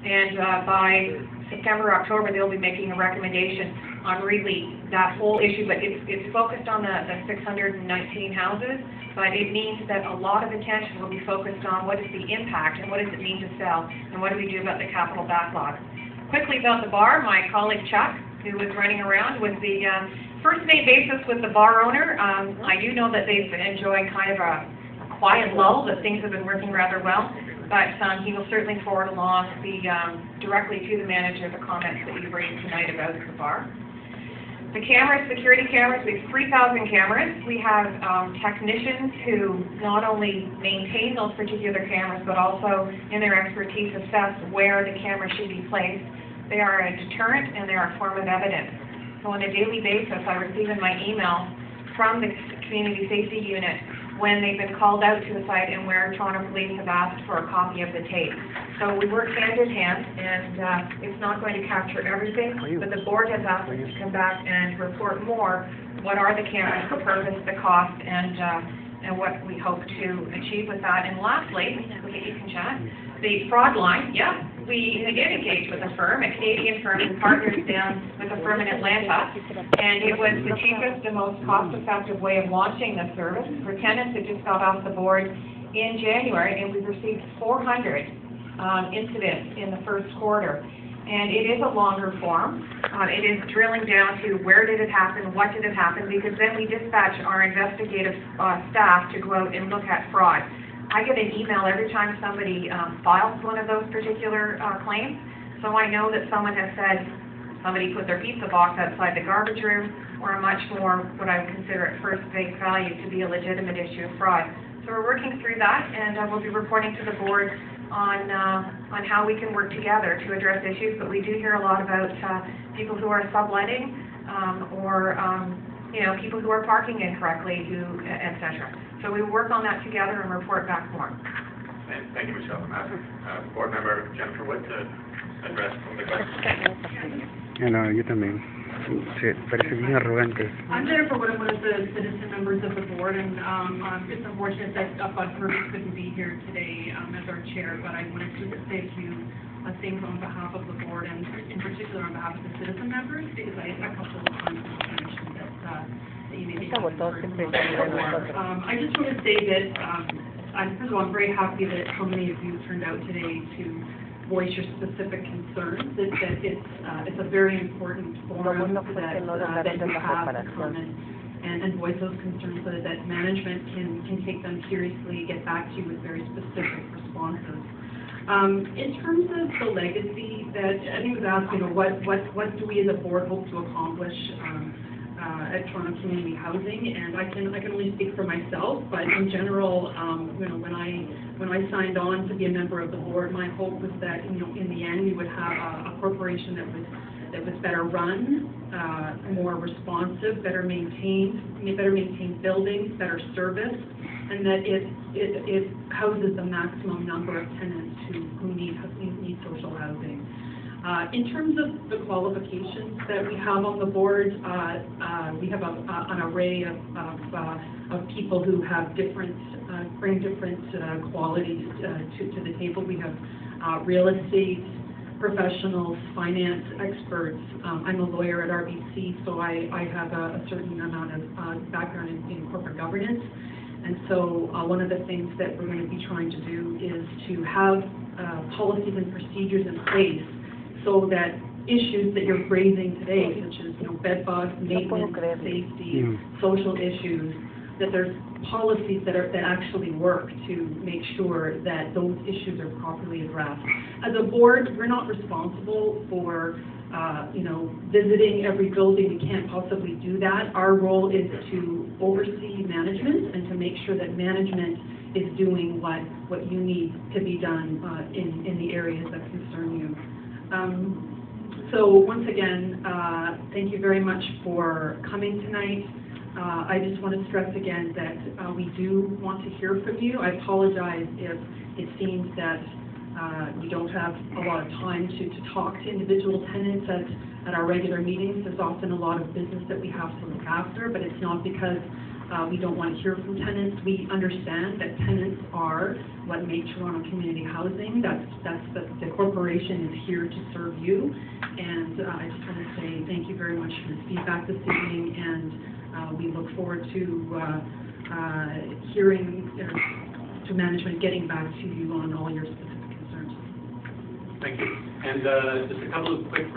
And by September, October, they'll be making a recommendation on really that whole issue, but it's focused on the 619 houses, but it means that a lot of attention will be focused on what is the impact and what does it mean to sell, and what do we do about the capital backlog. Quickly about the bar, my colleague Chuck, who was running around with the first name basis with the bar owner. I do know that they've been enjoying kind of a quiet lull, that things have been working rather well, but he will certainly forward along directly to the manager the comments that you've raised tonight about the bar. The cameras, security cameras, we have 3,000 cameras. We have technicians who not only maintain those particular cameras, but also in their expertise assess where the camera should be placed. They are a deterrent and they are a form of evidence. So on a daily basis, I receive in my email from the Community Safety Unit when they've been called out to the site and where Toronto Police have asked for a copy of the tape. So we work hand in hand, and it's not going to capture everything, but the board has asked us to come back and report more. What are the cameras, the purpose, the cost, and what we hope to achieve with that. And lastly, okay, you can chat, the fraud line, yeah. We did engage with a firm, a Canadian firm, who partners down with a firm in Atlanta, and it was the cheapest and most cost-effective way of launching the service for tenants that just got off the board in January, and we've received 400 incidents in the first quarter. And it is a longer form. It is drilling down to where did it happen, what did it happen, because then we dispatch our investigative staff to go out and look at fraud. I get an email every time somebody files one of those particular claims, so I know that someone has said somebody put their pizza box outside the garbage room, or a much more what I would consider at first face value to be a legitimate issue of fraud. So we're working through that, and we'll be reporting to the board on how we can work together to address issues. But we do hear a lot about people who are subletting or people who are parking incorrectly, etc. So we will work on that together and report back more. And thank you, Michelle. Board member Jennifer Wood to address some of the questions. Hello, yo también. Sí, parece bien arrogante. I'm Jennifer Wood, I'm one of the citizen members of the board, and it's unfortunate that Bud Purvis couldn't be here today as our chair, but I wanted to say a few things on behalf of the board, and in particular on behalf of the citizen members, because a couple of times mentioned that you may be I just want to say that, first of all, I'm very happy that so many of you turned out today to voice your specific concerns. It's a very important forum that you have to come and voice those concerns so that management can take them seriously, get back to you with very specific responses. In terms of the legacy that I think was asked, what do we as a board hope to accomplish at Toronto Community Housing, and I can only speak for myself, but in general, when I signed on to be a member of the board, my hope was that in the end we would have a corporation that was better run, more responsive, better maintained buildings, better service, and that it houses the maximum number of tenants who need social housing. In terms of the qualifications that we have on the board, we have an array of people who have bring different qualities to the table. We have real estate professionals, finance experts. I'm a lawyer at RBC, so I have a certain amount of background in corporate governance. And so one of the things that we're going to be trying to do is to have policies and procedures in place so that issues that you're raising today, such as bed bugs, maintenance, safety, social issues, that there's policies that actually work to make sure that those issues are properly addressed. As a board, we're not responsible for visiting every building. We can't possibly do that. Our role is to oversee management and to make sure that management is doing what you need to be done in the areas that concern you. So once again, thank you very much for coming tonight. I just want to stress again that we do want to hear from you. I apologize if it seems that you don't have a lot of time to talk to individual tenants at our regular meetings. There's often a lot of business that we have to look after, but it's not because We don't want to hear from tenants. We understand that tenants are what make Toronto Community Housing. The corporation is here to serve you. And I just want to say thank you very much for the feedback this evening, and we look forward to hearing, to management getting back to you on all your specific concerns. Thank you. And just a couple of quick